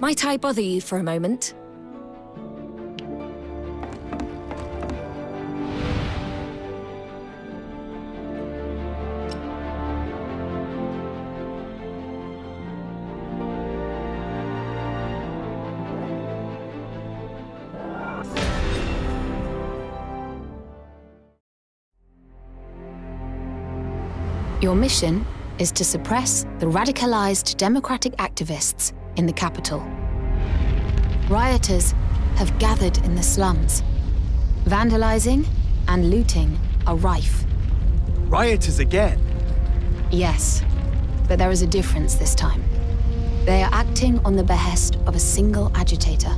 Might I bother you for a moment? Your mission is to suppress the radicalized democratic activists in the capital. Rioters have gathered in the slums. Vandalizing and looting are rife. Rioters again? Yes, but there is a difference this time. They are acting on the behest of a single agitator.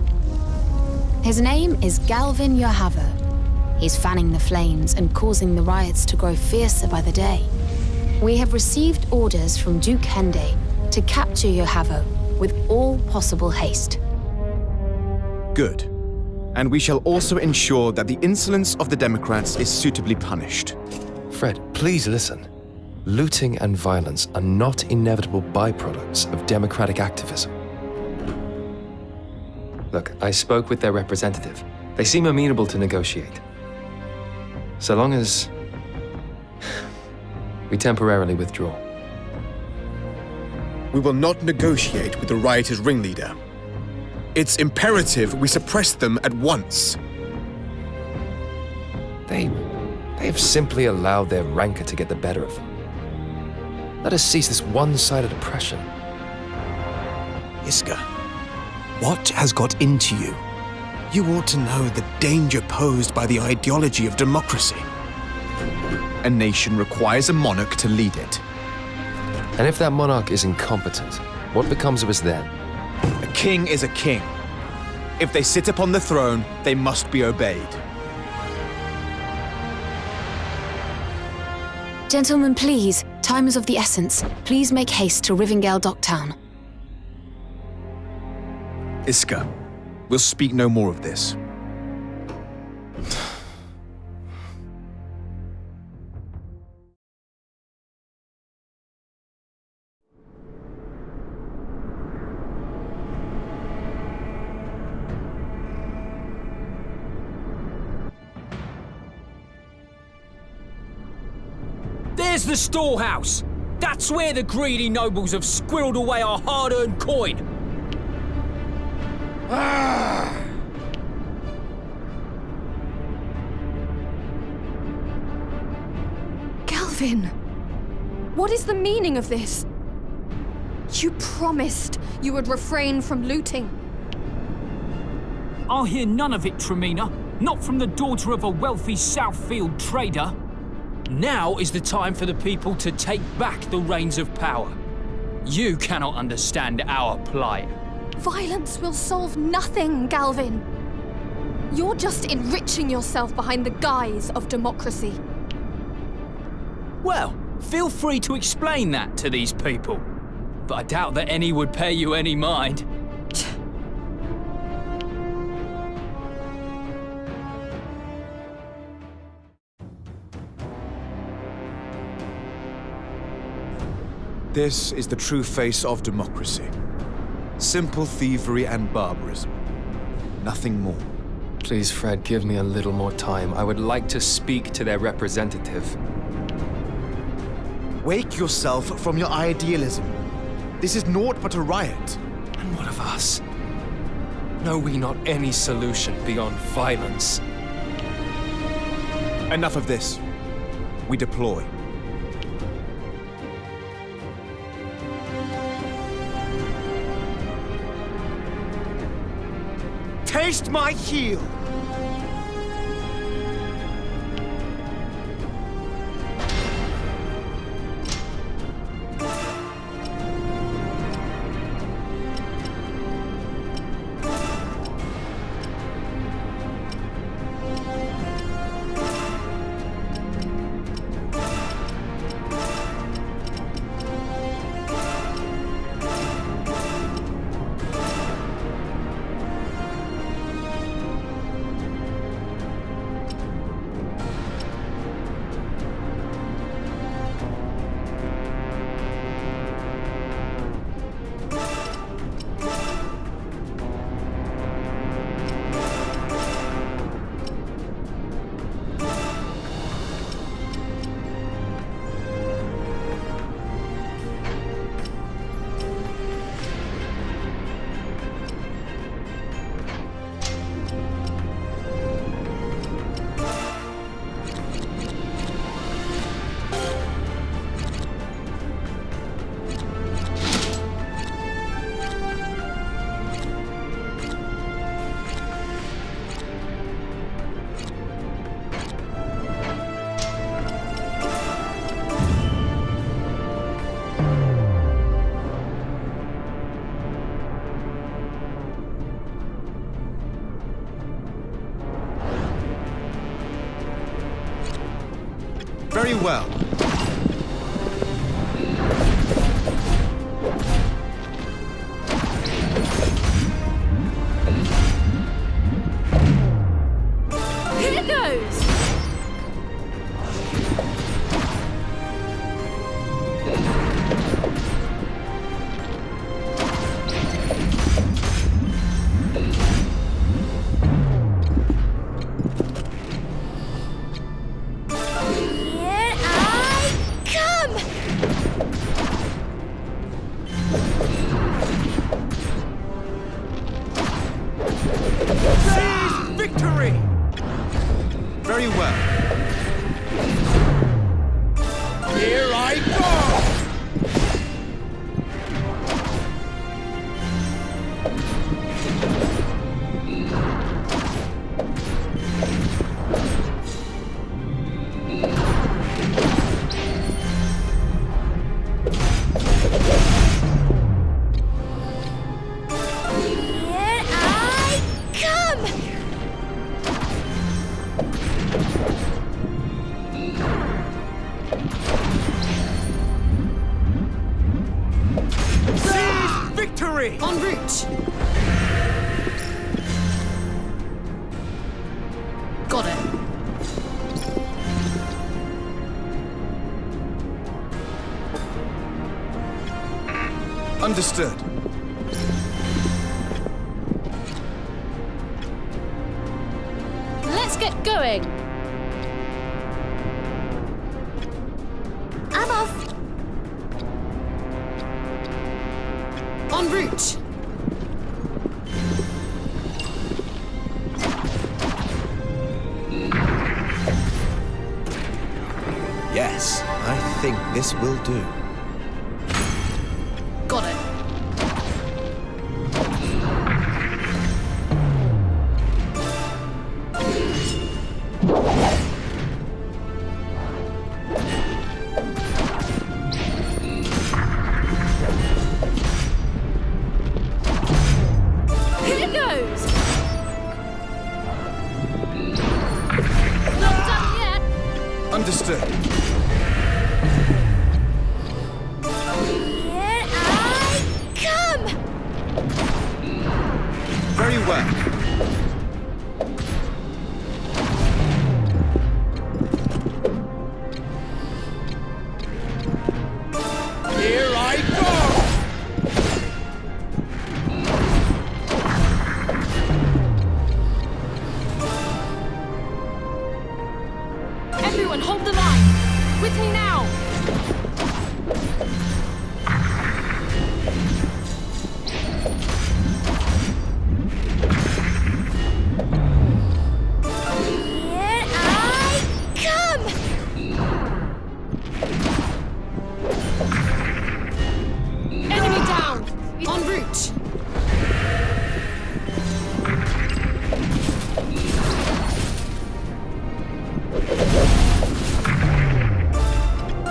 His name is Galvin Yohavo. He's fanning the flames and causing the riots to grow fiercer by the day. We have received orders from Duke Hende to capture Yohavo with all possible haste. Good. And we shall also ensure that the insolence of the Democrats is suitably punished. Fred, please listen. Looting and violence are not inevitable byproducts of democratic activism. Look, I spoke with their representative. They seem amenable to negotiate. So long as we temporarily withdraw. We will not negotiate with the rioters' ringleader. It's imperative we suppress them at once. They have simply allowed their rancor to get the better of them. Let us cease this one-sided oppression. Iska, what has got into you? You ought to know the danger posed by the ideology of democracy. A nation requires a monarch to lead it. And if that monarch is incompetent, what becomes of us then? A king is a king. If they sit upon the throne, they must be obeyed. Gentlemen, please. Time is of the essence. Please make haste to Rivingale Docktown. Iska, we'll speak no more of this. There's the storehouse! That's where the greedy nobles have squirreled away our hard-earned coin! Galvin! What is the meaning of this? You promised you would refrain from looting. I'll hear none of it, Tremina. Not from the daughter of a wealthy Southfield trader. Now is the time for the people to take back the reins of power. You cannot understand our plight. Violence will solve nothing, Galvin. You're just enriching yourself behind the guise of democracy. Well, feel free to explain that to these people. But I doubt that any would pay you any mind. This is the true face of democracy. Simple thievery and barbarism. Nothing more. Please, Fred, give me a little more time. I would like to speak to their representative. Wake yourself from your idealism. This is naught but a riot. And what of us? Know we not any solution beyond violence? Enough of this. We deploy. Taste my heel! Very well. Here goes! Here I come! Seize victory! Very well. Here I go! Here I come! Seize victory! En route! Got it. Understood. Let's get going. I'm off! En route. Yes, I think this will do. Got it. Here goes! Not done yet! Understood. Here I come! Very well. Here I go! Everyone hold the line! With me now! Here I come! Enemy down. En route.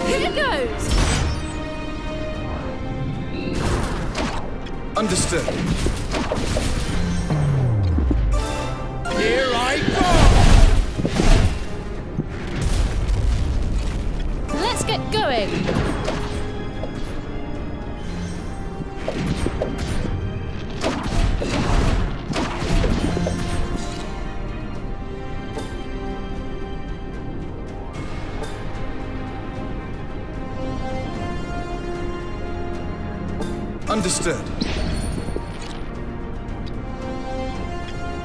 Here goes! Understood. Here I go! Let's get going. Understood.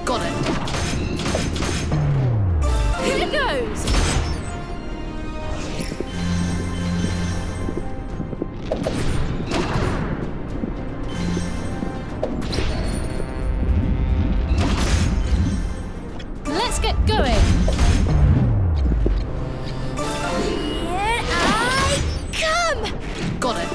Got it. Here goes! Let's get going. Here I come! Got it.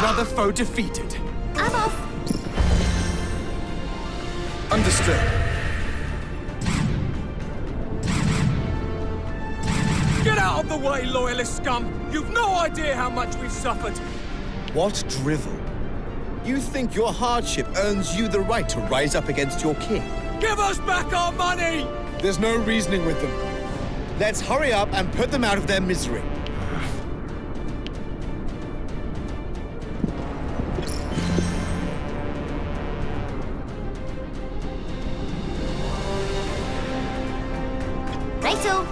Another foe defeated. I'm off! Understood. Get out of the way, loyalist scum! You've no idea how much we've suffered! What drivel? You think your hardship earns you the right to rise up against your king? Give us back our money! There's no reasoning with them. Let's hurry up and put them out of their misery. Righto.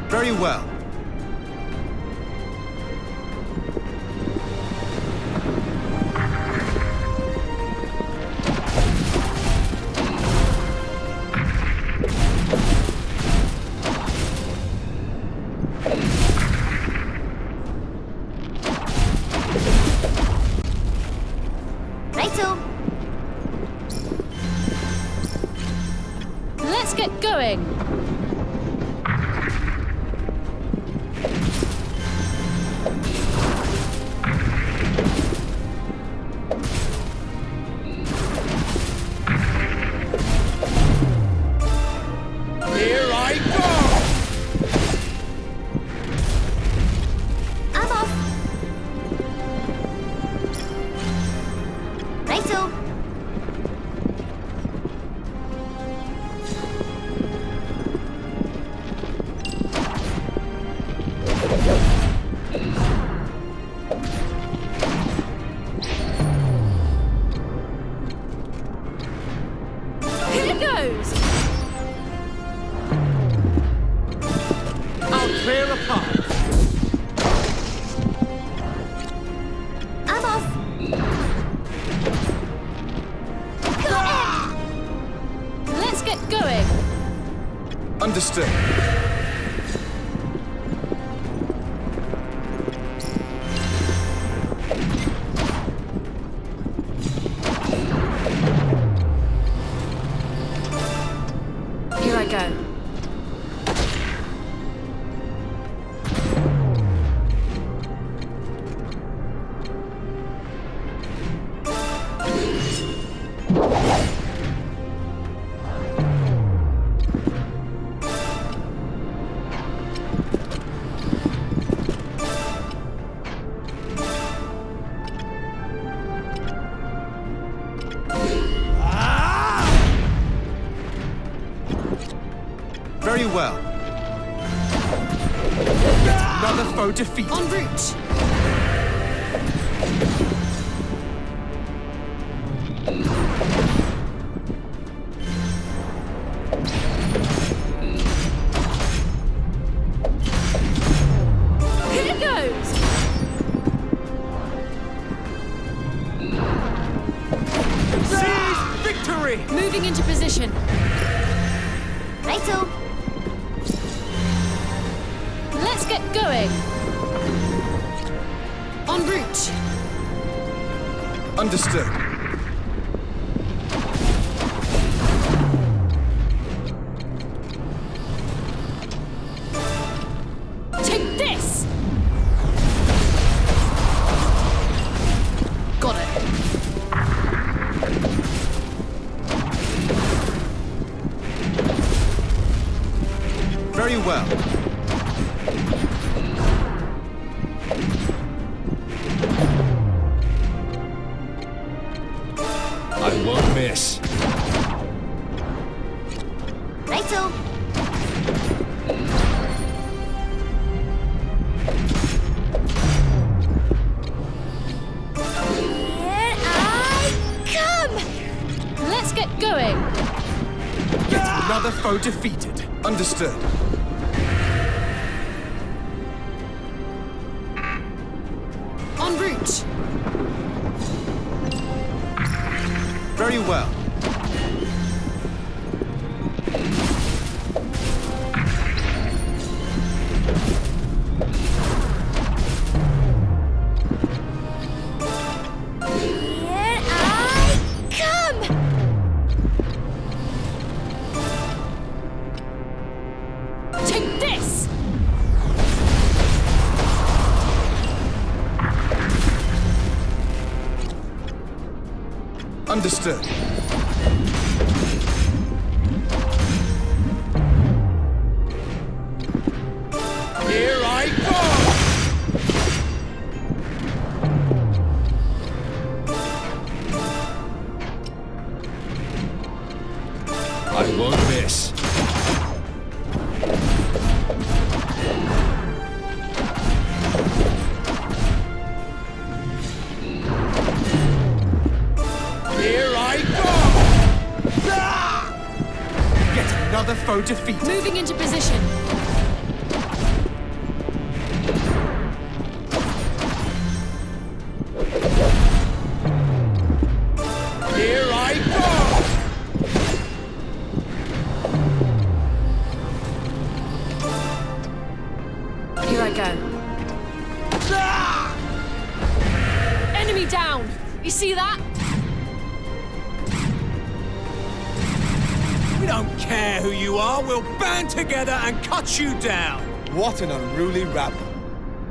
Very well. Righto. Let's get going. Here I go! I'm off. Righto. Here goes. I'll clear a path. I'm off. Let's get going. Understood. Here I go. Very well. Another foe defeated. En route. Here goes. Seize victory! Moving into position. Righto. Let's get going. En route. Understood. Take this. Got it. Very well. I won't miss. Righto. Here I come. Let's get going. Yet another foe defeated. Understood. En route. Very well. Here I come. Take this. Understood. Another foe defeated. Moving into position. Here I go! Here I go. Enemy down! You see that? We don't care who you are, we'll band together and cut you down! What an unruly rabble.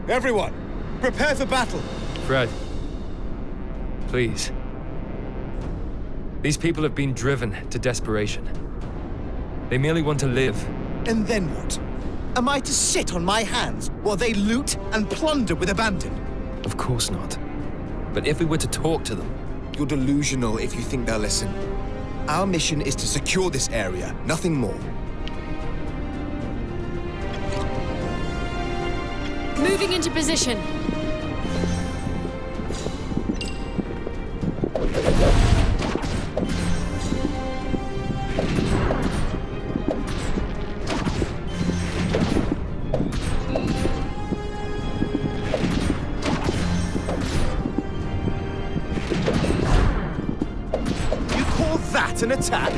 Everyone, prepare for battle. Fred, please. These people have been driven to desperation. They merely want to live. And then what? Am I to sit on my hands while they loot and plunder with abandon? Of course not. But if we were to talk to them... You're delusional if you think they'll listen. Our mission is to secure this area, nothing more. Moving into position. You call that an attack?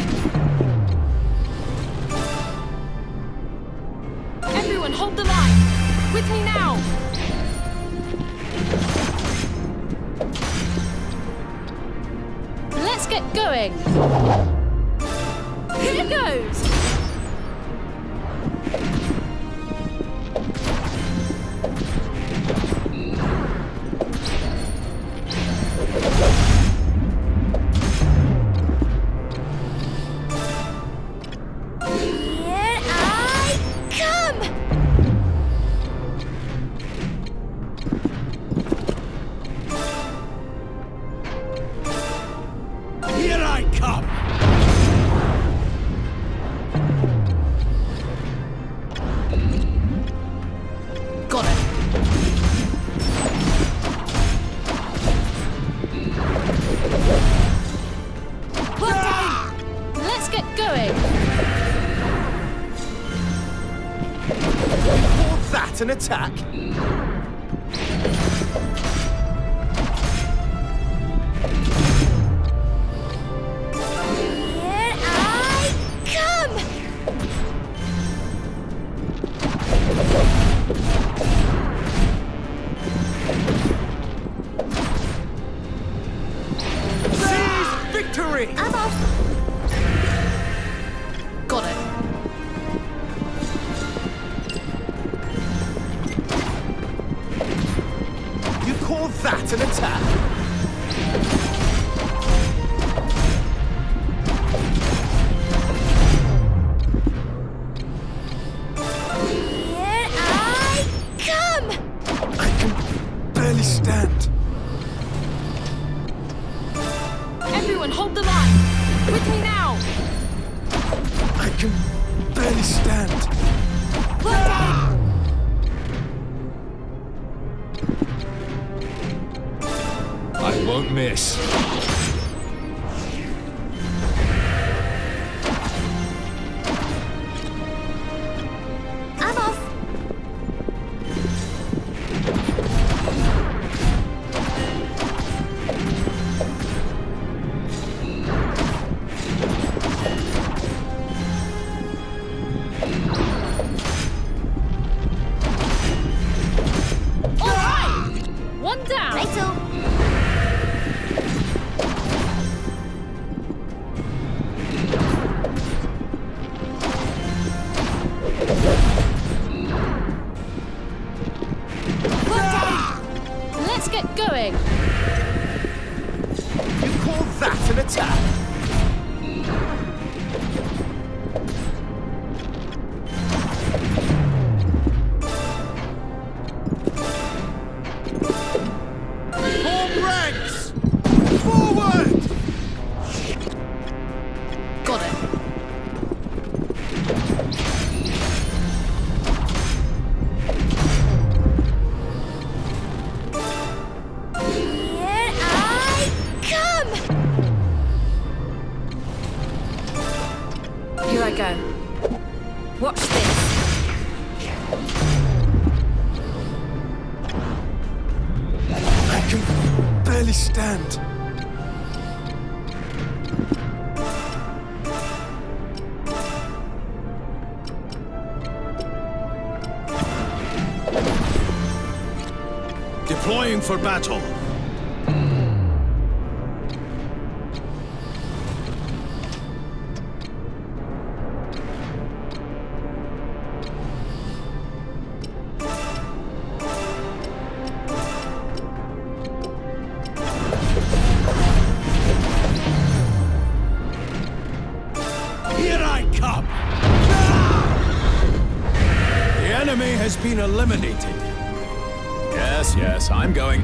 Everyone hold the line! With me now! Let's get going! Here goes! Here I come! Here I come! Got it. Well done! Let's get going! Call that an attack? Here I come! Seize victory! I'm off! Got it. You call that an attack? Here I come! I can barely stand. Everyone hold the line! With me now! I can barely stand. Well done! I won't miss. I'm off! All right! One down! Righto! Well done! Let's get going! You call that an attack? Form ranks! Forward! Got it. Here I come! Deploying for battle. Here I come! The enemy has been eliminated. Yes, I'm going.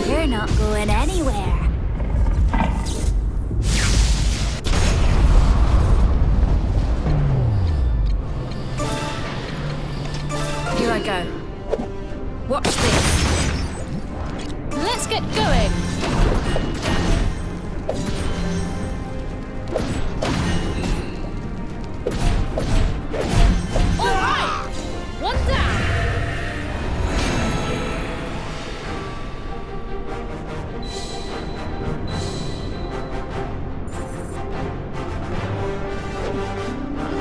You're not going anywhere. Here I go. Watch this. Let's get going. All right. One down.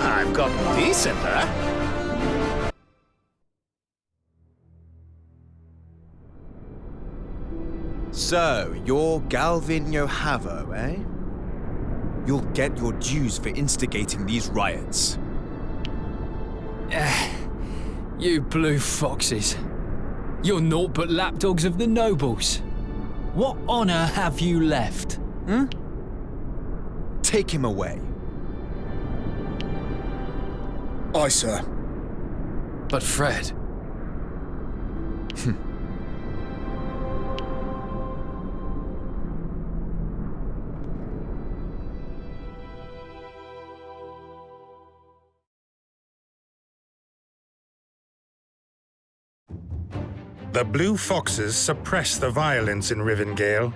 I've got decent, huh? So, you're Galvin Yohavo, eh? You'll get your dues for instigating these riots. You blue foxes. You're naught but lapdogs of the nobles. What honor have you left? Take him away. Aye, sir. But Fred, The Blue Foxes suppress the violence in Rivendell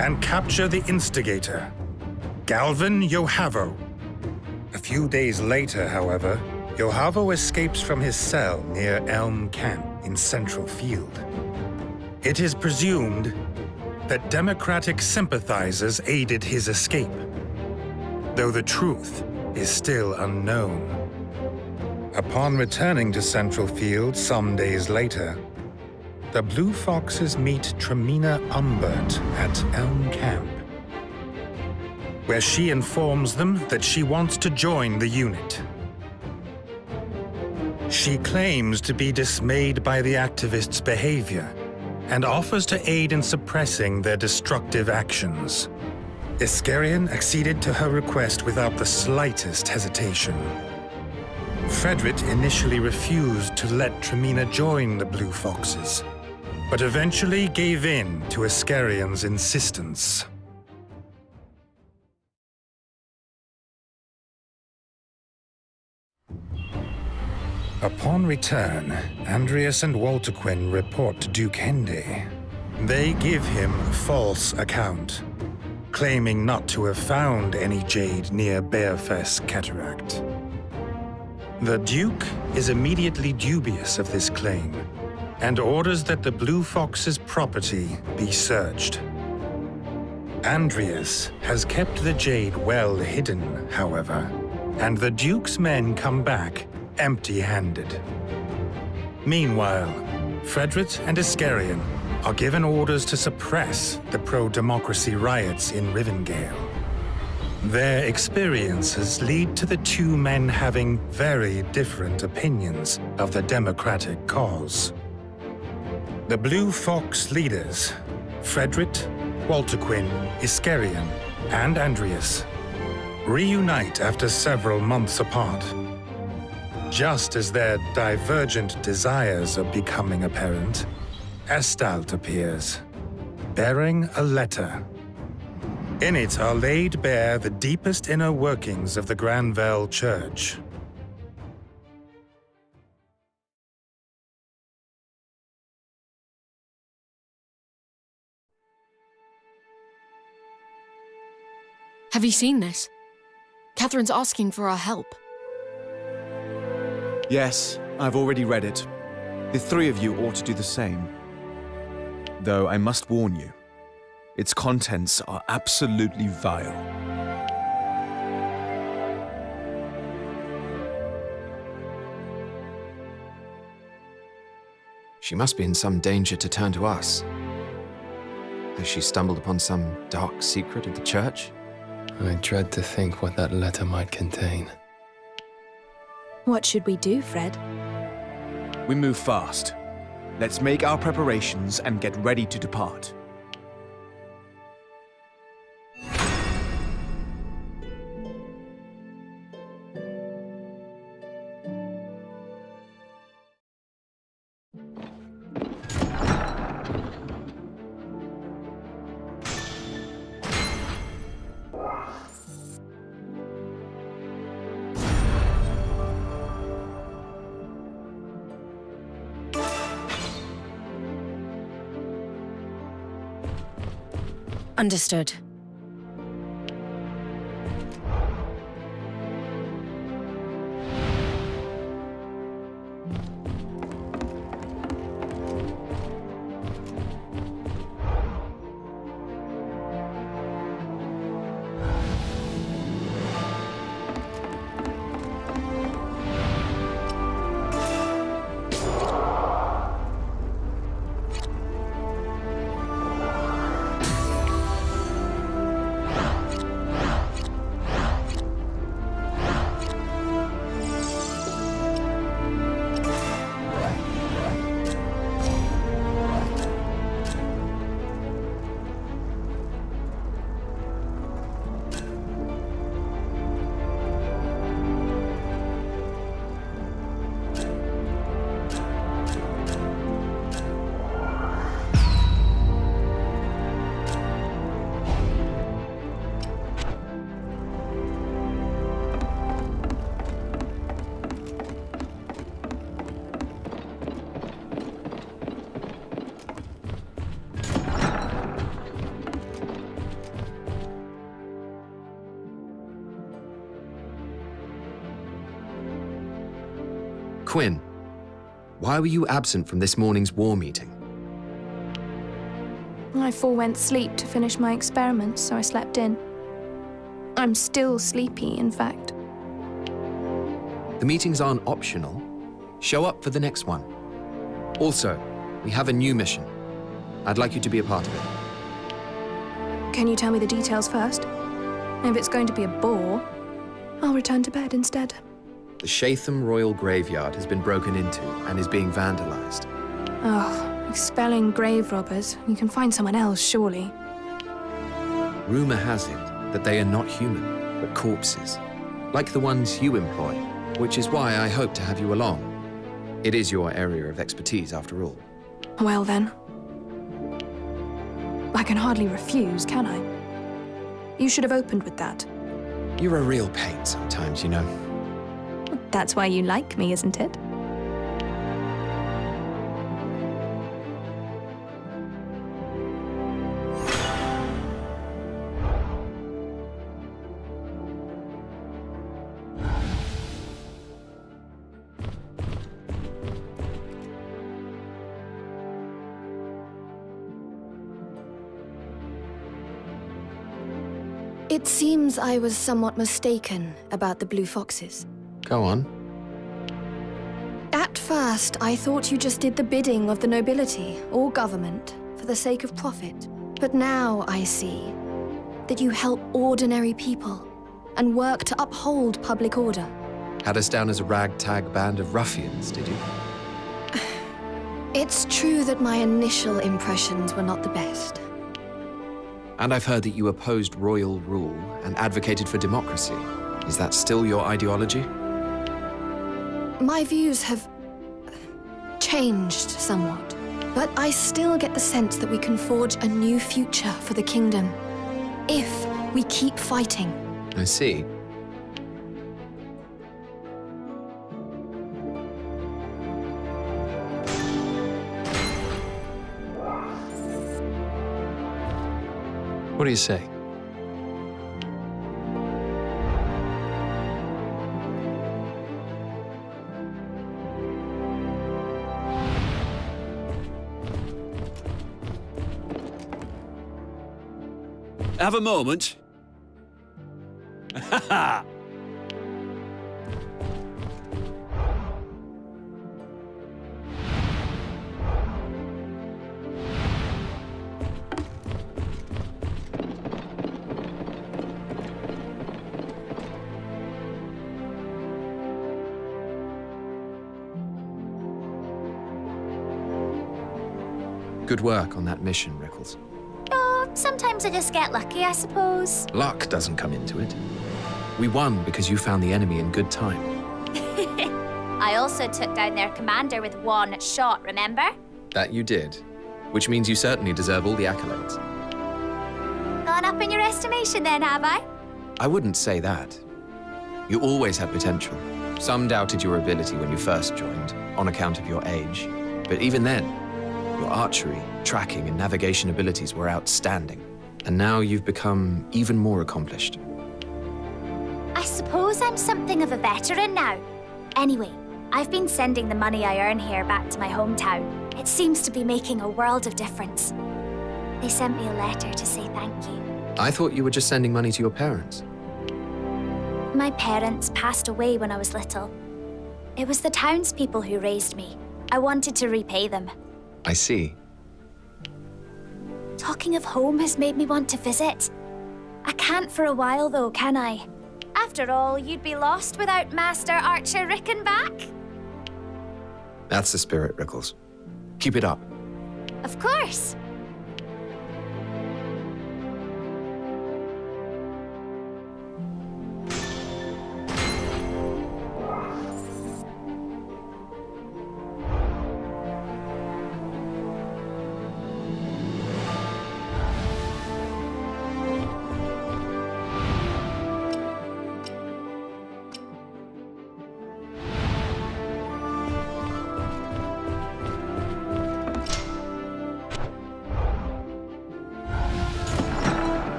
and capture the instigator, Galvin Yohavo. A few days later, however, Yohavo escapes from his cell near Elm Camp in Central Field. It is presumed that Democratic sympathizers aided his escape, though the truth is still unknown. Upon returning to Central Field some days later, the Blue Foxes meet Tremina Umbert at Elm Camp, where she informs them that she wants to join the unit. She claims to be dismayed by the activists' behavior and offers to aid in suppressing their destructive actions. Iskarion acceded to her request without the slightest hesitation. Frederick initially refused to let Tremina join the Blue Foxes, but eventually gave in to Iskarion's insistence. Upon return, Andreas and Walterquin report to Duke Hende. They give him a false account, claiming not to have found any jade near Bearfest Cataract. The Duke is immediately dubious of this claim and orders that the Blue Fox's property be searched. Andreas has kept the jade well hidden, however, and the Duke's men come back empty-handed. Meanwhile, Frederick and Iskarion are given orders to suppress the pro-democracy riots in Rivendell. Their experiences lead to the two men having very different opinions of the democratic cause. The Blue Fox leaders, Frederick, Walterquin, Iskarion, and Andreas, reunite after several months apart. Just as their divergent desires are becoming apparent, Estalt appears, bearing a letter. In it are laid bare the deepest inner workings of the Granville Church. Have you seen this? Catherine's asking for our help. Yes, I've already read it. The three of you ought to do the same. Though I must warn you, its contents are absolutely vile. She must be in some danger to turn to us. Has she stumbled upon some dark secret of the Church? I dread to think what that letter might contain. What should we do, Fred? We move fast. Let's make our preparations and get ready to depart. Understood. Quinn, why were you absent from this morning's war meeting? I forewent sleep to finish my experiments, so I slept in. I'm still sleepy, in fact. The meetings aren't optional. Show up for the next one. Also, we have a new mission. I'd like you to be a part of it. Can you tell me the details first? If it's going to be a bore, I'll return to bed instead. The Shatham Royal Graveyard has been broken into and is being vandalized. Oh, expelling grave robbers. You can find someone else, surely. Rumor has it that they are not human, but corpses, like the ones you employ, which is why I hope to have you along. It is your area of expertise, after all. Well then. I can hardly refuse, can I? You should have opened with that. You're a real pain sometimes, you know. That's why you like me, isn't it? It seems I was somewhat mistaken about the Blue Foxes. Go on. At first, I thought you just did the bidding of the nobility or government for the sake of profit. But now I see that you help ordinary people and work to uphold public order. Had us down as a ragtag band of ruffians, did you? It's true that my initial impressions were not the best. And I've heard that you opposed royal rule and advocated for democracy. Is that still your ideology? My views have changed somewhat, but I still get the sense that we can forge a new future for the kingdom if we keep fighting. I see. What do you say? Have a moment. Good work on that mission, Rickles. Oh, sometimes I just get lucky, I suppose. Luck doesn't come into it. We won because you found the enemy in good time. I also took down their commander with one shot, remember? That you did. Which means you certainly deserve all the accolades. Gone up in your estimation then, have I? I wouldn't say that. You always had potential. Some doubted your ability when you first joined, on account of your age. But even then, your archery, tracking, and navigation abilities were outstanding. And now you've become even more accomplished. I suppose I'm something of a veteran now. Anyway, I've been sending the money I earn here back to my hometown. It seems to be making a world of difference. They sent me a letter to say thank you. I thought you were just sending money to your parents. My parents passed away when I was little. It was the townspeople who raised me. I wanted to repay them. I see. Talking of home has made me want to visit. I can't for a while though, can I? After all, you'd be lost without Master Archer Rickenback. That's the spirit, Rickles. Keep it up. Of course.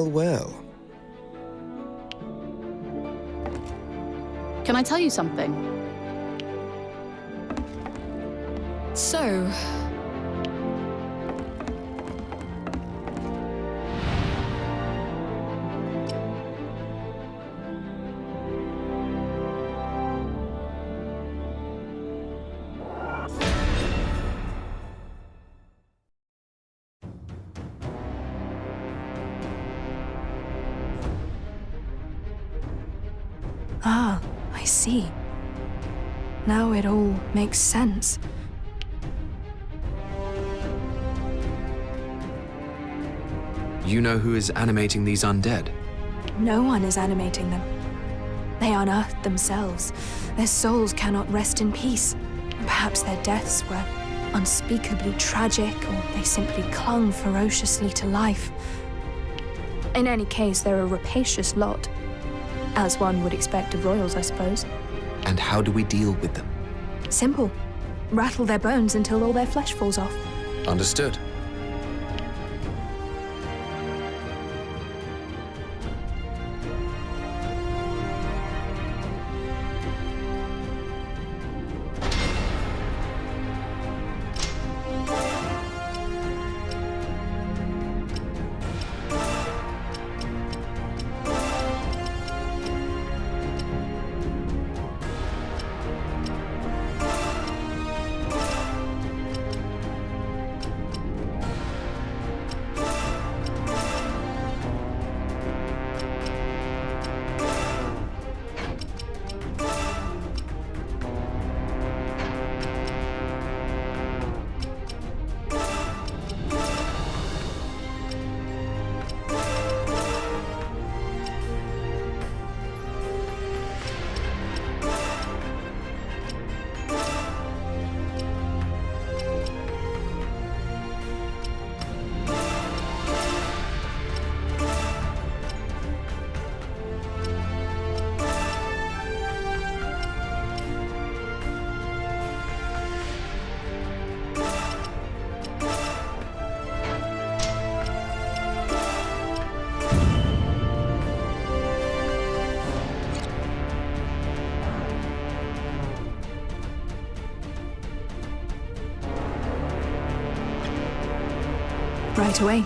Well. Can I tell you something? So, Ah, I see. Now it all makes sense. You know who is animating these undead? No one is animating them. They unearthed themselves. Their souls cannot rest in peace. Perhaps their deaths were unspeakably tragic, or they simply clung ferociously to life. In any case, they're a rapacious lot. As one would expect of royals, I suppose. And how do we deal with them? Simple. Rattle their bones until all their flesh falls off. Understood. Right away.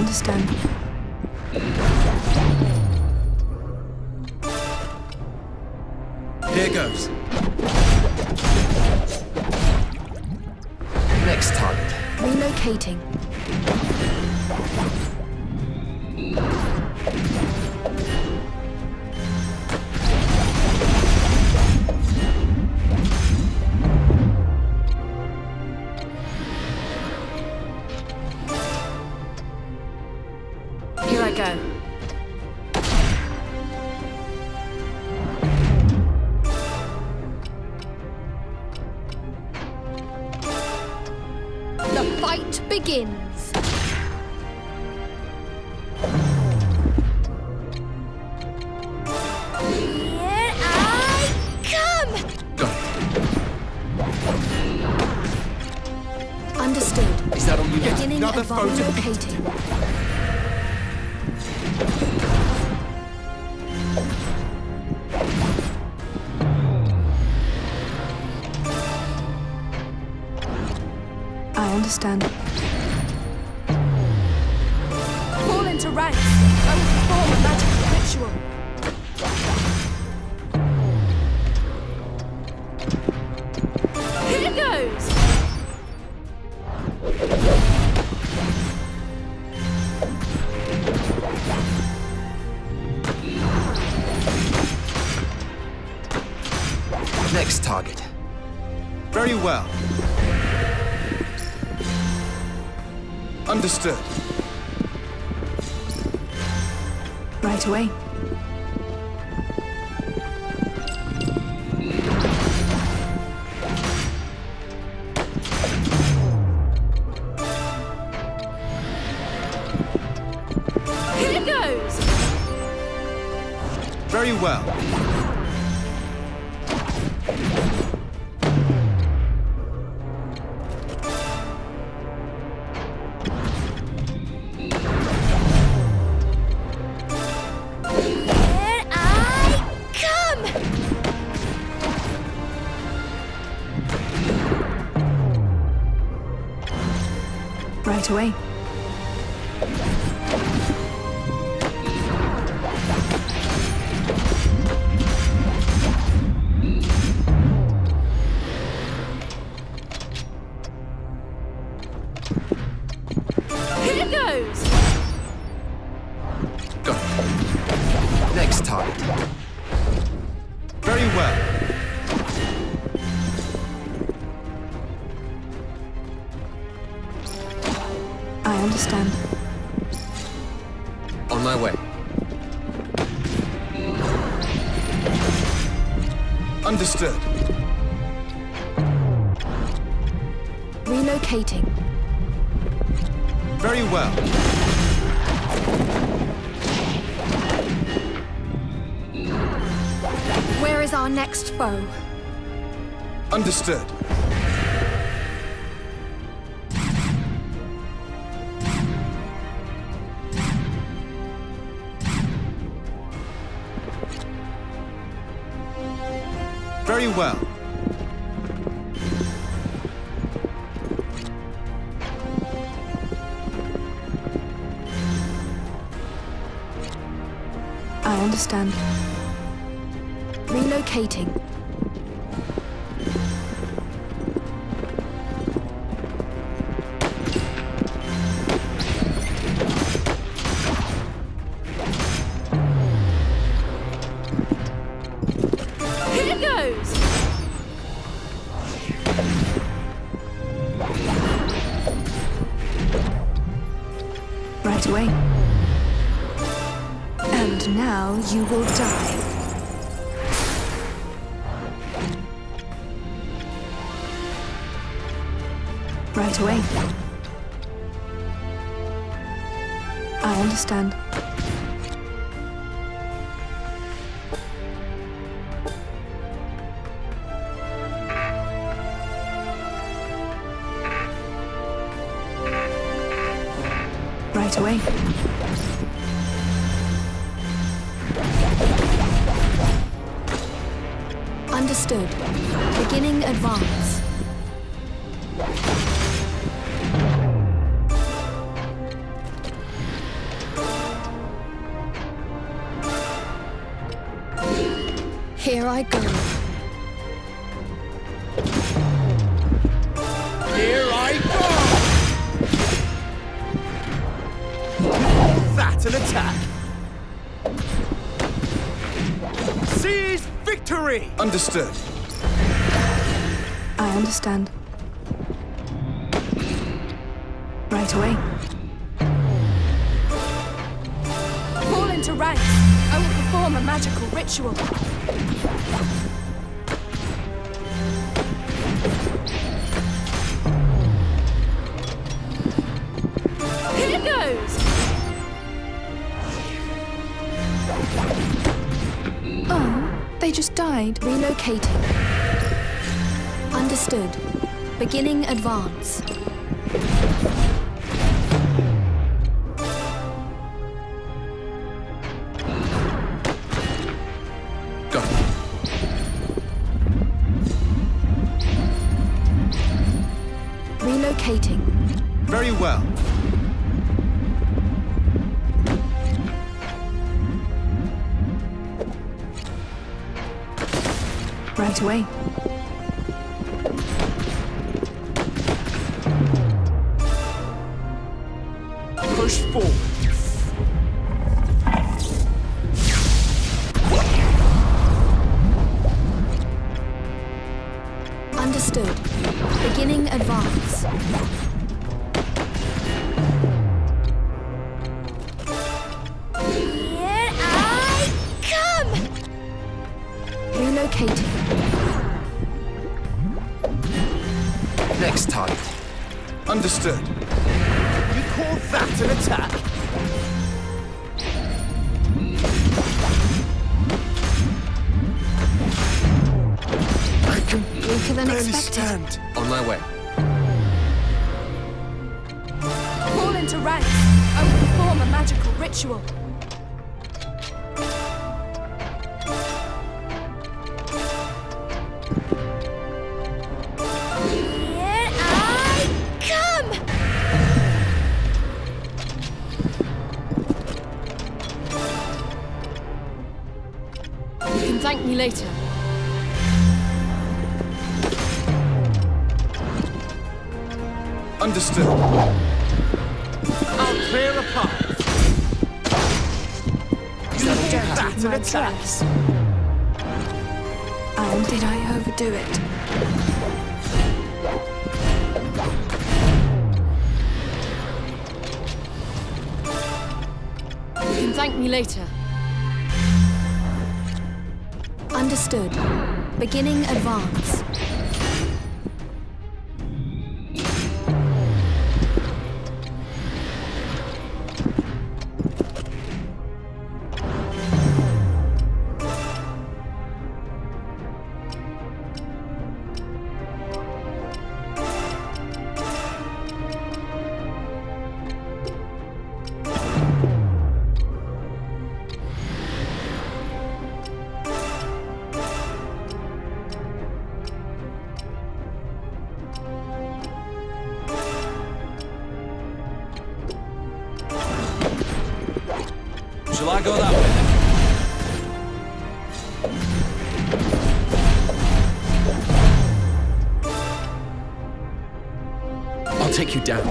understand. Here goes. Next target. Relocating. Here I go. The fight begins. Here I come! Understood. Is that all you get? Beginning Another advanced photo. locating. I understand. Fall into ranks. I will perform a magical ritual. Here goes! Next target. Very well. Understood. Right away. Here goes! Very well. Here I come! Right away. Here goes! Go. Next target. Very well. I understand. On my way. Understood. Relocating. Very well. Where is our next foe? Understood. Very well. I understand. Relocating. Here goes! Right away. And now you will die. Right away. I understand. Right away. Understood. Beginning advance. Here I go. Here I go! That's an attack! Seize victory! Understood. I understand. Right away. Fall into ranks. I will perform a magical ritual. Here goes! Oh, they just died. Relocating. Understood. Beginning advance. Go. Relocating. Very well. Right away. Push forward. Understood. Beginning advance. Here I come! Relocating. Next target. Understood. You call that an attack? I can Weaker than barely expected. stand. On my way. Fall into ranks. I will perform a magical ritual. Here I come! You can thank me later. Understood. I'll clear a path. That's an attack. And did I overdo it? You can thank me later. Understood. Beginning advance. Shall I go that way then? I'll take you down.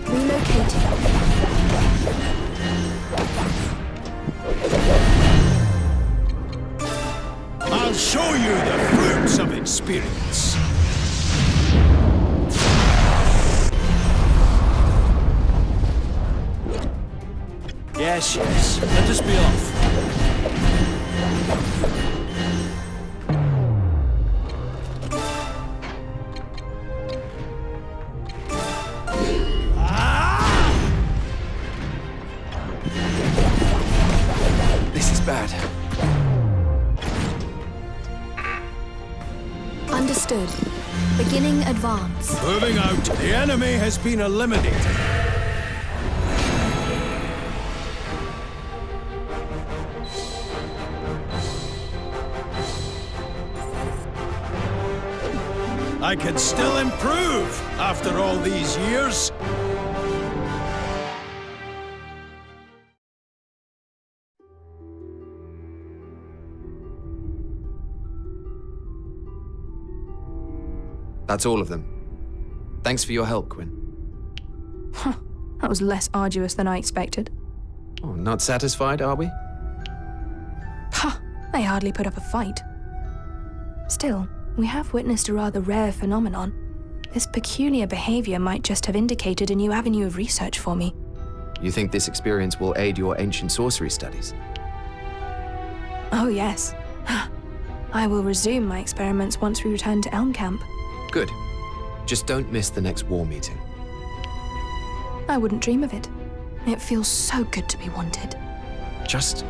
Relocating. I'll show you the fruits of experience. Yes, yes. Let us be off. This is bad. Understood. Beginning advance. Moving out. The enemy has been eliminated. I can still improve after all these years. That's all of them. Thanks for your help, Quinn. That was less arduous than I expected. Oh, not satisfied, are we? Ha! They hardly put up a fight. Still, we have witnessed a rather rare phenomenon. This peculiar behavior might just have indicated a new avenue of research for me. You think this experience will aid your ancient sorcery studies? Oh, yes. I will resume my experiments once we return to Elm Camp. Good. Just don't miss the next war meeting. I wouldn't dream of it. It feels so good to be wanted. Just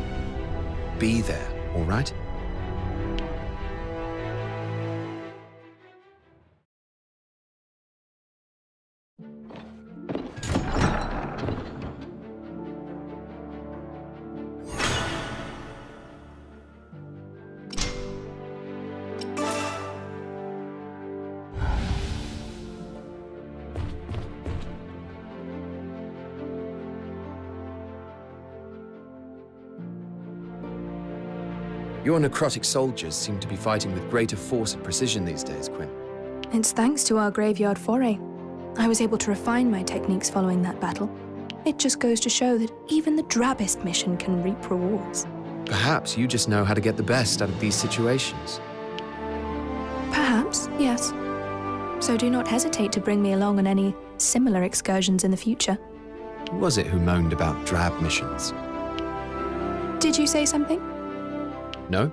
be there, all right? Your necrotic soldiers seem to be fighting with greater force and precision these days, Quinn. It's thanks to our graveyard foray. I was able to refine my techniques following that battle. It just goes to show that even the drabbest mission can reap rewards. Perhaps you just know how to get the best out of these situations. Perhaps, yes. So do not hesitate to bring me along on any similar excursions in the future. Who was it who moaned about drab missions? Did you say something? No?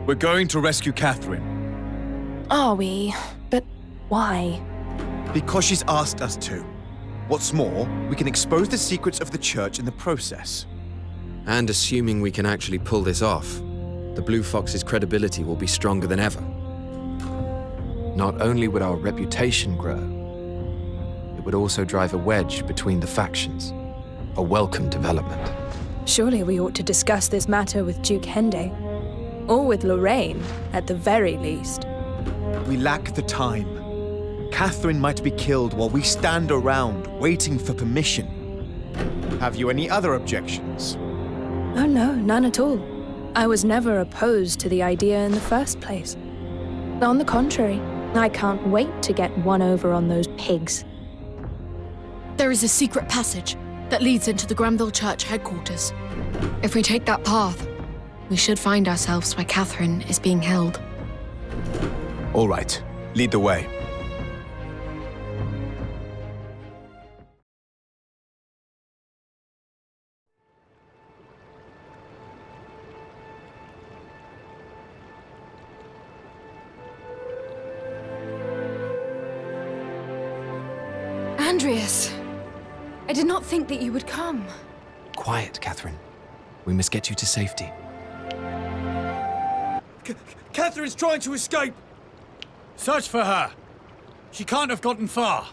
We're going to rescue Catherine. Are we? But why? Because she's asked us to. What's more, we can expose the secrets of the church in the process. And assuming we can actually pull this off, the Blue Fox's credibility will be stronger than ever. Not only would our reputation grow, it would also drive a wedge between the factions. A welcome development. Surely we ought to discuss this matter with Duke Hende. Or with Lorraine, at the very least. We lack the time. Catherine might be killed while we stand around waiting for permission. Have you any other objections? Oh no, none at all. I was never opposed to the idea in the first place. On the contrary, I can't wait to get one over on those pigs. There is a secret passage that leads into the Granville Church headquarters. If we take that path, we should find ourselves where Catherine is being held. All right, lead the way. Andreas, I did not think that you would come. Quiet, Catherine. We must get you to safety. Catherine's trying to escape! Search for her. She can't have gotten far.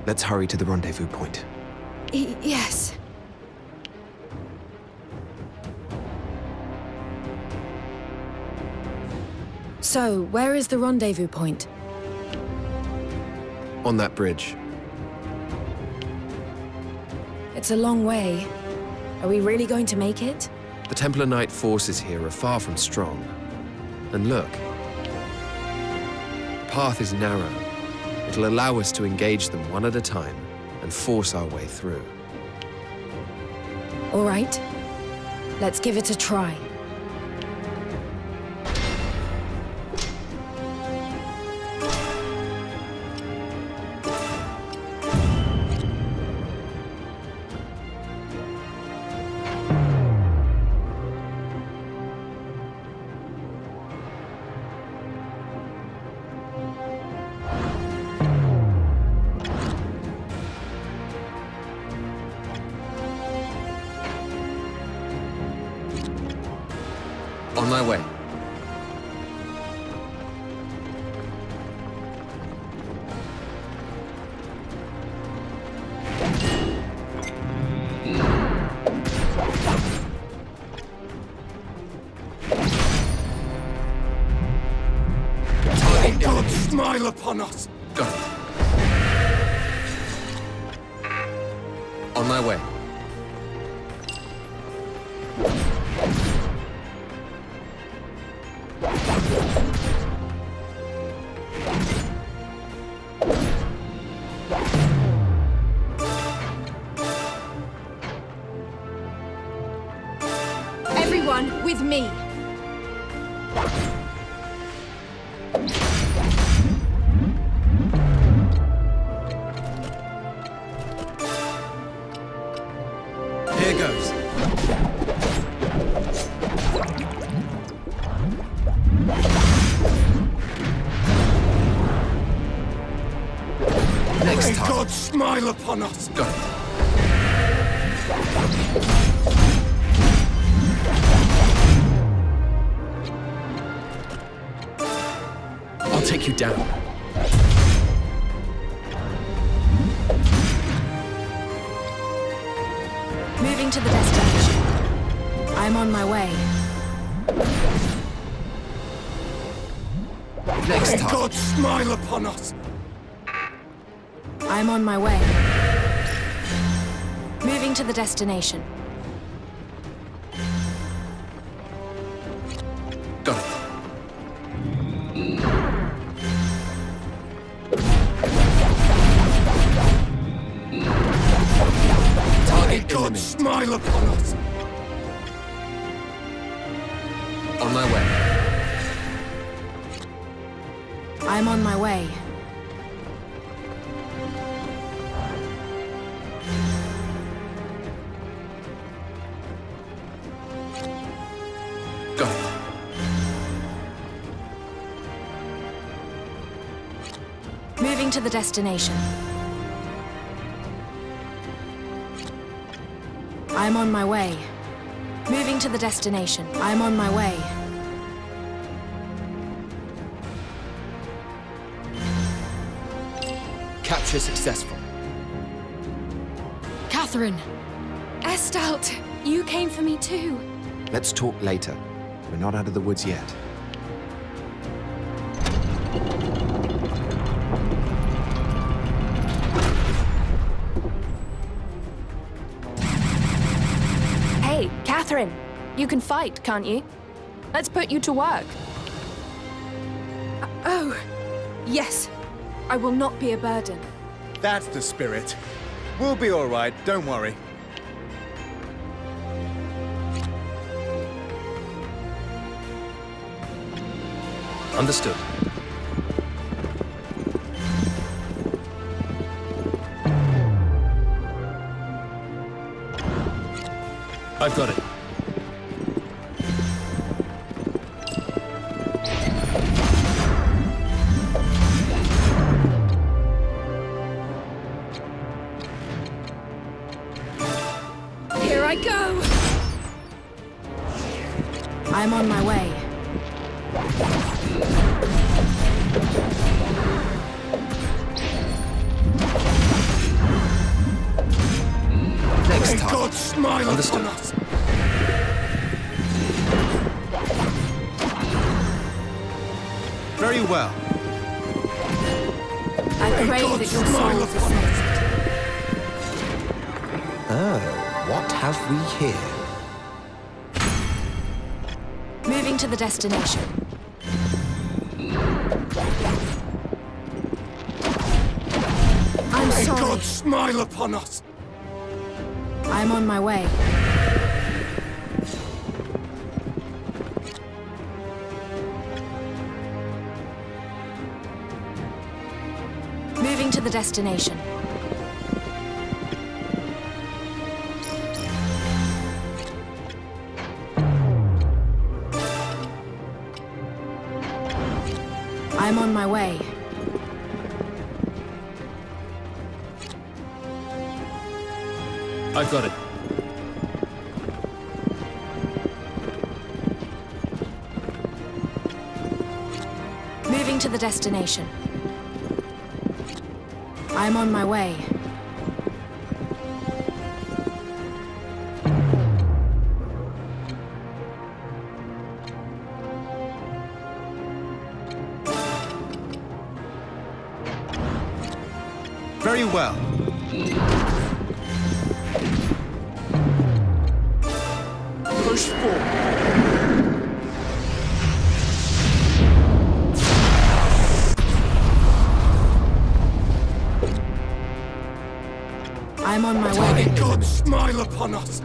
Let's hurry to the rendezvous point. Yes. So, where is the rendezvous point? On that bridge. It's a long way. Are we really going to make it? The Templar Knight forces here are far from strong. And look. The path is narrow. It'll allow us to engage them one at a time and force our way through. All right. Let's give it a try. my way. May God smile upon us! Got it. On my way. Everyone with me. Here goes. Next May time. God smile upon us! Got it. I'll take you down. Moving to the destination. I'm on my way. Next May time. God smile upon us! I'm on my way. Moving to the destination. Got it. May God smile upon us! On my way. I'm on my way. Got it. Moving to the destination. I'm on my way. Moving to the destination. I'm on my way. Capture successful. Catherine! Estalt, you came for me too. Let's talk later. We're not out of the woods yet. Hey, Catherine, you can fight, can't you? Let's put you to work. Oh, yes. I will not be a burden. That's the spirit. We'll be all right, don't worry. Understood. I've got it. Here I go! I'm on my way. Next May time. God smile Understood. upon us! Very well. I pray God that your smile souls upon are us! Oh, what have we here? moving to the destination. I'm May sorry. God smile upon us! I'm on my way. Moving to the destination. I'm on my way. I've got it. to the destination. I'm on my way. Very well. Push forward. I'm on my way. May God smile upon us.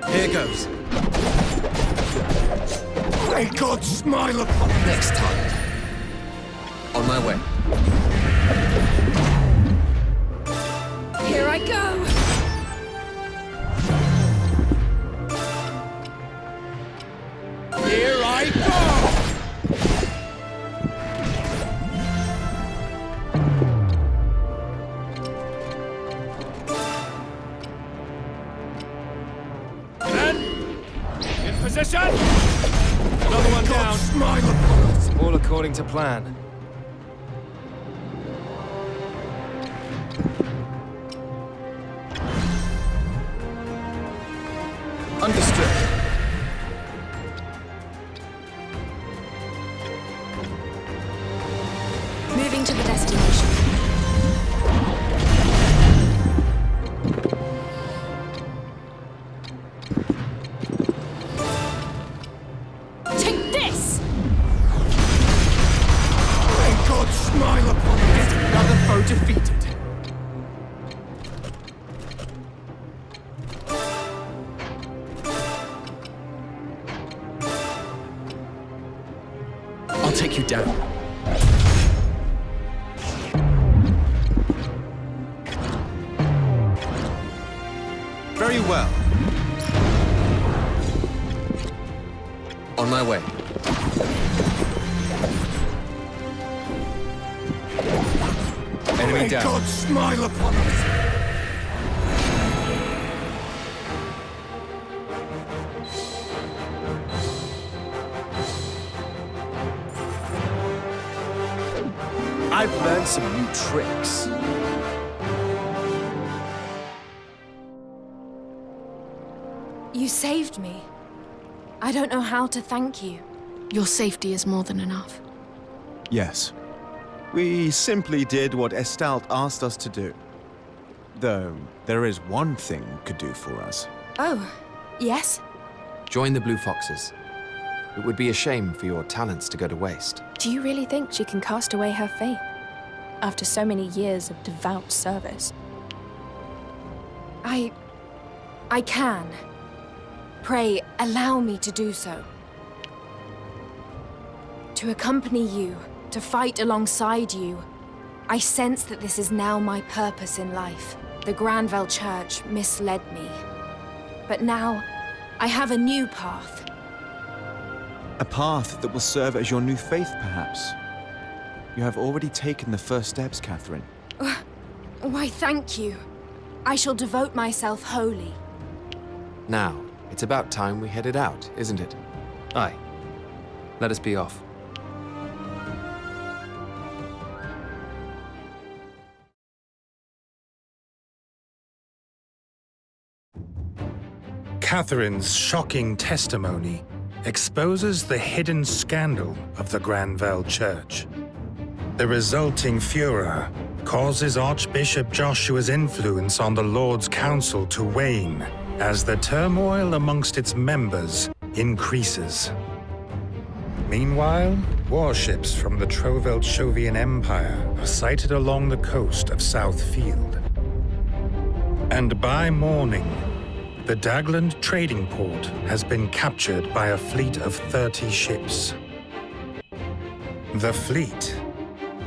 Here goes. May God smile upon us. Next time. On my way. Here I go! Here I go! Men! In position! Another one down. Smile upon us! All according to plan. Understood. Moving to the destination. Take this! May God smile upon us! Another foe defeated. I'll take you down. Very well. On my way. Enemy May down. God smile upon us! I've learned some new tricks. You saved me. I don't know how to thank you. Your safety is more than enough. Yes. We simply did what Estalt asked us to do. Though, there is one thing you could do for us. Oh, yes? Join the Blue Foxes. It would be a shame for your talents to go to waste. Do you really think she can cast away her faith? After so many years of devout service? I can. Pray, allow me to do so. To accompany you, to fight alongside you. I sense that this is now my purpose in life. The Granville Church misled me. But now, I have a new path. A path that will serve as your new faith, perhaps. You have already taken the first steps, Catherine. Why, thank you. I shall devote myself wholly. Now, it's about time we headed out, isn't it? Aye. Let us be off. Catherine's shocking testimony exposes the hidden scandal of the Granville Church. The resulting furor causes Archbishop Joshua's influence on the Lord's Council to wane as the turmoil amongst its members increases. Meanwhile, warships from the Trovel-Chovian Empire are sighted along the coast of South Field. And by morning, the Dagland trading port has been captured by a fleet of 30 ships. The fleet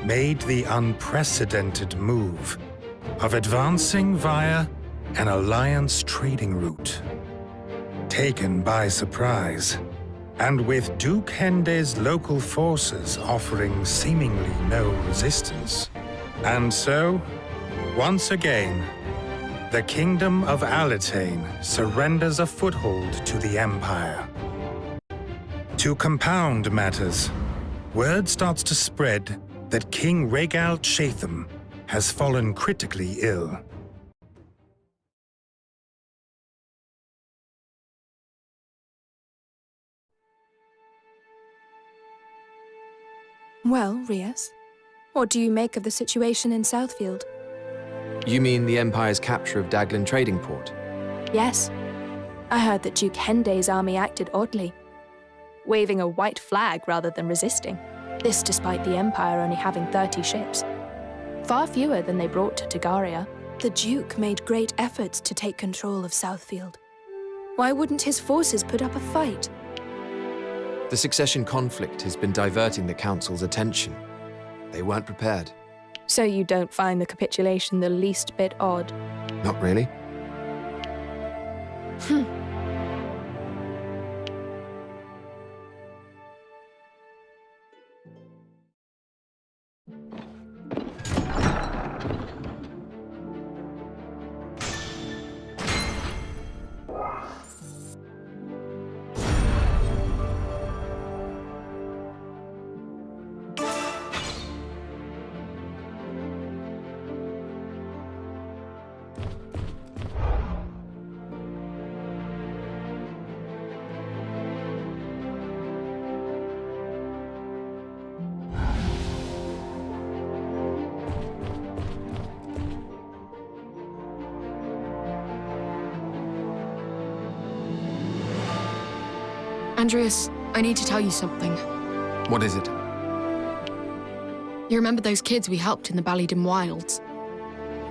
made the unprecedented move of advancing via an alliance trading route. Taken by surprise, and with Duke Hende's local forces offering seemingly no resistance. And so, once again, The kingdom of Alitane surrenders a foothold to the Empire. To compound matters, word starts to spread that King Rhaegal Chatham has fallen critically ill. Well, Rias, what do you make of the situation in Southfield? You mean the Empire's capture of Daglin Trading Port? Yes. I heard that Duke Hende's army acted oddly, waving a white flag rather than resisting. This despite the Empire only having 30 ships. Far fewer than they brought to Tagaria. The Duke made great efforts to take control of Southfield. Why wouldn't his forces put up a fight? The succession conflict has been diverting the Council's attention. They weren't prepared. So you don't find the capitulation the least bit odd? Not really. Andreas, I need to tell you something. What is it? You remember those kids we helped in the Ballydim Wilds?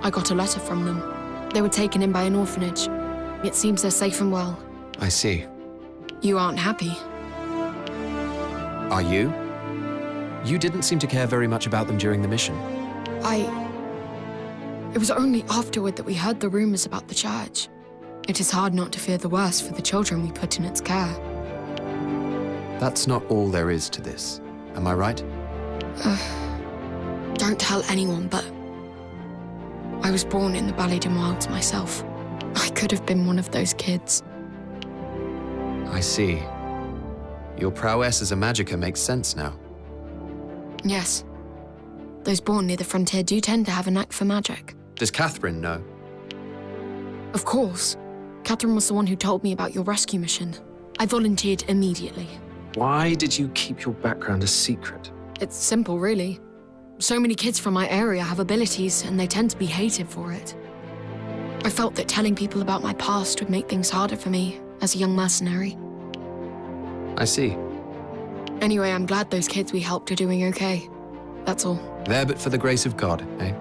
I got a letter from them. They were taken in by an orphanage. It seems they're safe and well. I see. You aren't happy. Are you? You didn't seem to care very much about them during the mission. It was only afterward that we heard the rumors about the church. It is hard not to fear the worst for the children we put in its care. That's not all there is to this. Am I right? Don't tell anyone, but I was born in the Ballydim Wilds myself. I could have been one of those kids. I see. Your prowess as a magicka makes sense now. Yes. Those born near the frontier do tend to have a knack for magic. Does Catherine know? Of course. Catherine was the one who told me about your rescue mission. I volunteered immediately. Why did you keep your background a secret? It's simple, really. So many kids from my area have abilities, and they tend to be hated for it. I felt that telling people about my past would make things harder for me as a young mercenary. I see. Anyway, I'm glad those kids we helped are doing okay. That's all. There but for the grace of God, eh?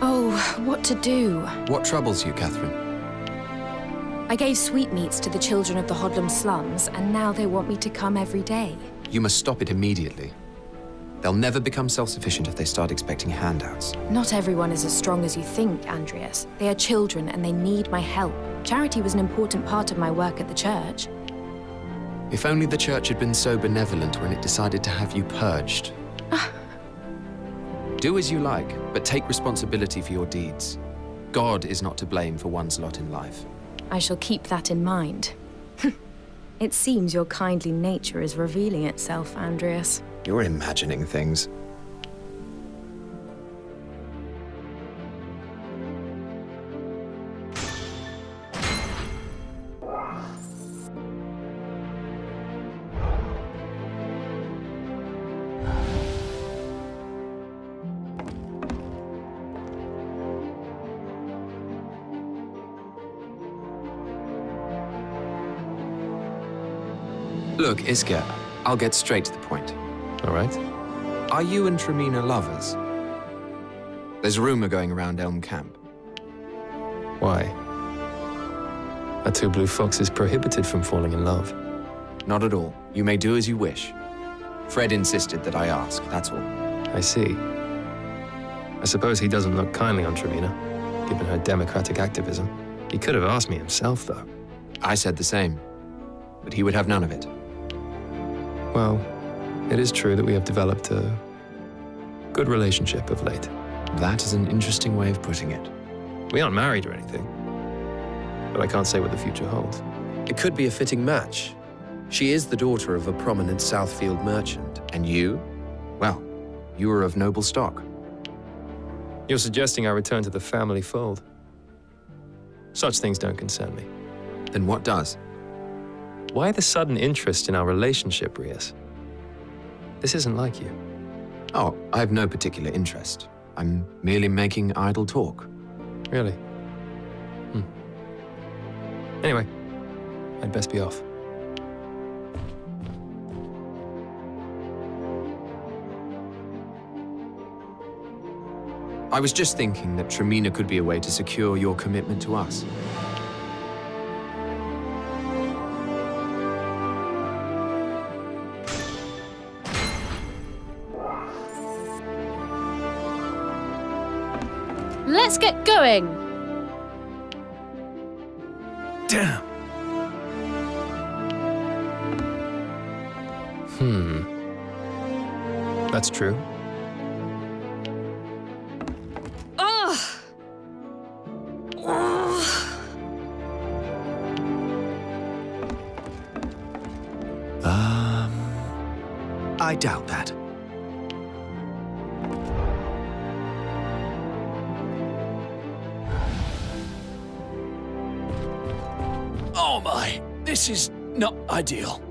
Oh, what to do? What troubles you, Catherine? I gave sweetmeats to the children of the Hodlam slums, and now they want me to come every day. You must stop it immediately. They'll never become self-sufficient if they start expecting handouts. Not everyone is as strong as you think, Andreas. They are children and they need my help. Charity was an important part of my work at the church. If only the church had been so benevolent when it decided to have you purged. Do as you like, but take responsibility for your deeds. God is not to blame for one's lot in life. I shall keep that in mind. It seems your kindly nature is revealing itself, Andreas. You're imagining things. Look, Isker, I'll get straight to the point. All right. Are you and Tremina lovers? There's a rumor going around Elm Camp. Why? Are two blue foxes prohibited from falling in love? Not at all. You may do as you wish. Fred insisted that I ask, that's all. I see. I suppose he doesn't look kindly on Tremina, given her democratic activism. He could have asked me himself, though. I said the same, but he would have none of it. Well, it is true that we have developed a good relationship of late. That is an interesting way of putting it. We aren't married or anything, but I can't say what the future holds. It could be a fitting match. She is the daughter of a prominent Southfield merchant. And you? Well, you are of noble stock. You're suggesting I return to the family fold. Such things don't concern me. Then what does? Why the sudden interest in our relationship, Rias? This isn't like you. Oh, I have no particular interest. I'm merely making idle talk. Really? Anyway, I'd best be off. I was just thinking that Tremina could be a way to secure your commitment to us. Let's get going. Damn. That's true. I doubt that. Oh my, this is not ideal.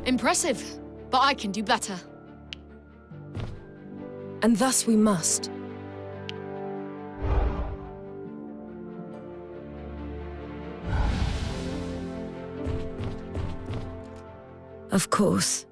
Impressive, but I can do better. And thus we must. Of course.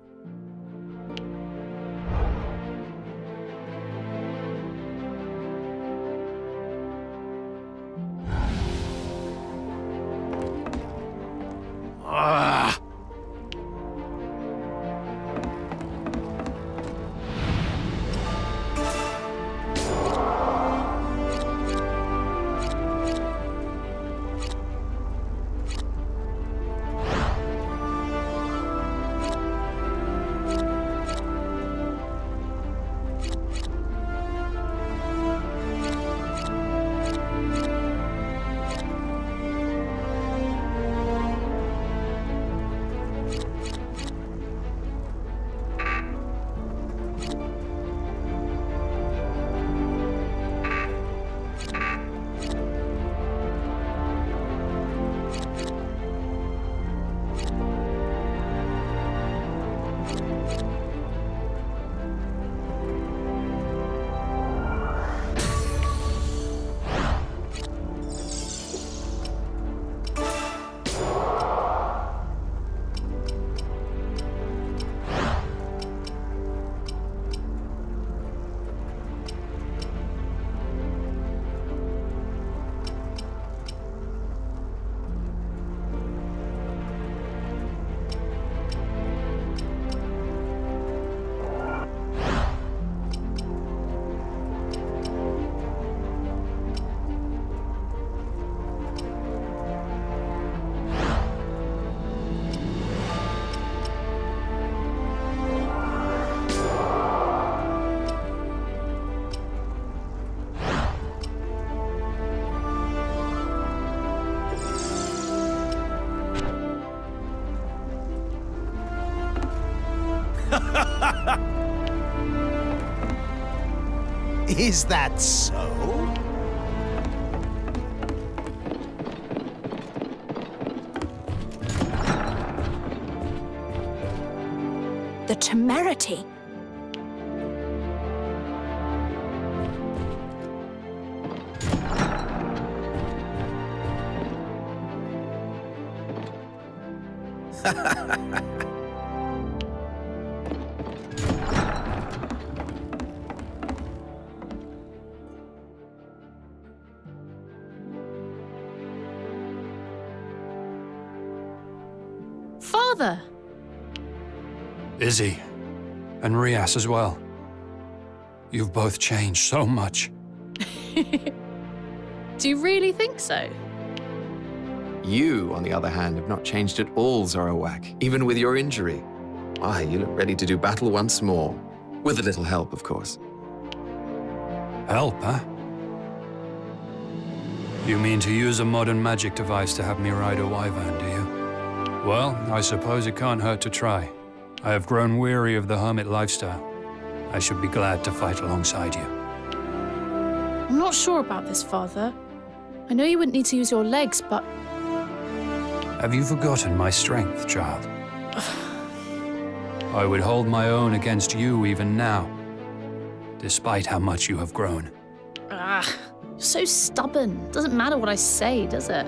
Is that so? The temerity. Father! Izzy. And Rias as well. You've both changed so much. Do you really think so? You, on the other hand, have not changed at all, Zorowak, even with your injury. Why, you look ready to do battle once more. With a little help, of course. Help, huh? You mean to use a modern magic device to have me ride a wyvern, do you? Well, I suppose it can't hurt to try. I have grown weary of the hermit lifestyle. I should be glad to fight alongside you. I'm not sure about this, Father. I know you wouldn't need to use your legs, but... Have you forgotten my strength, child? I would hold my own against you even now, despite how much you have grown. You're so stubborn. Doesn't matter what I say, does it?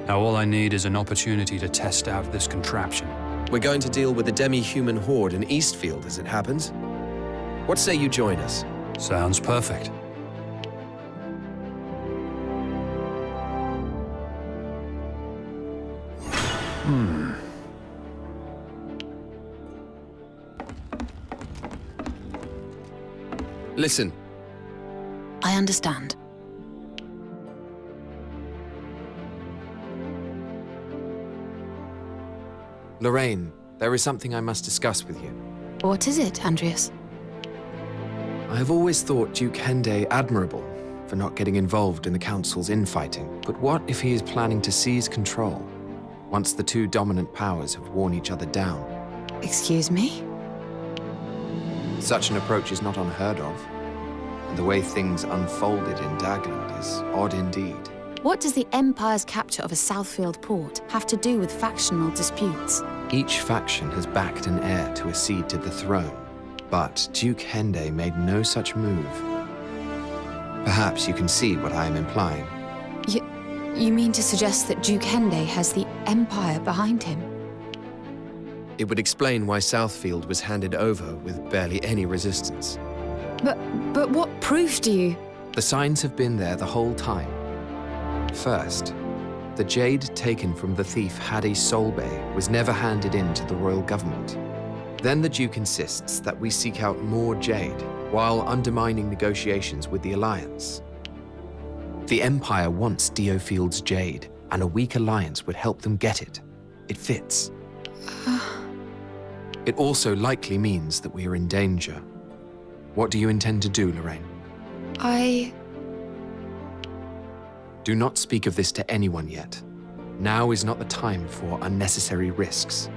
Now all I need is an opportunity to test out this contraption. We're going to deal with the demi-human horde in Eastfield as it happens. What say you join us? Sounds perfect. Listen. I understand. Lorraine, there is something I must discuss with you. What is it, Andreas? I have always thought Duke Hende admirable for not getting involved in the Council's infighting. But what if he is planning to seize control once the two dominant powers have worn each other down? Excuse me? Such an approach is not unheard of, and the way things unfolded in Dagland is odd indeed. What does the Empire's capture of a Southfield port have to do with factional disputes? Each faction has backed an heir to accede to the throne, but Duke Hende made no such move. Perhaps you can see what I am implying. You mean to suggest that Duke Hende has the Empire behind him? It would explain why Southfield was handed over with barely any resistance. But what proof do you... The signs have been there the whole time. First, the jade taken from the thief Hadi Solbay was never handed in to the royal government. Then the Duke insists that we seek out more jade, while undermining negotiations with the Alliance. The Empire wants DioField's jade, and a weak alliance would help them get it. It fits. It also likely means that we are in danger. What do you intend to do, Lorraine? Do not speak of this to anyone yet. Now is not the time for unnecessary risks.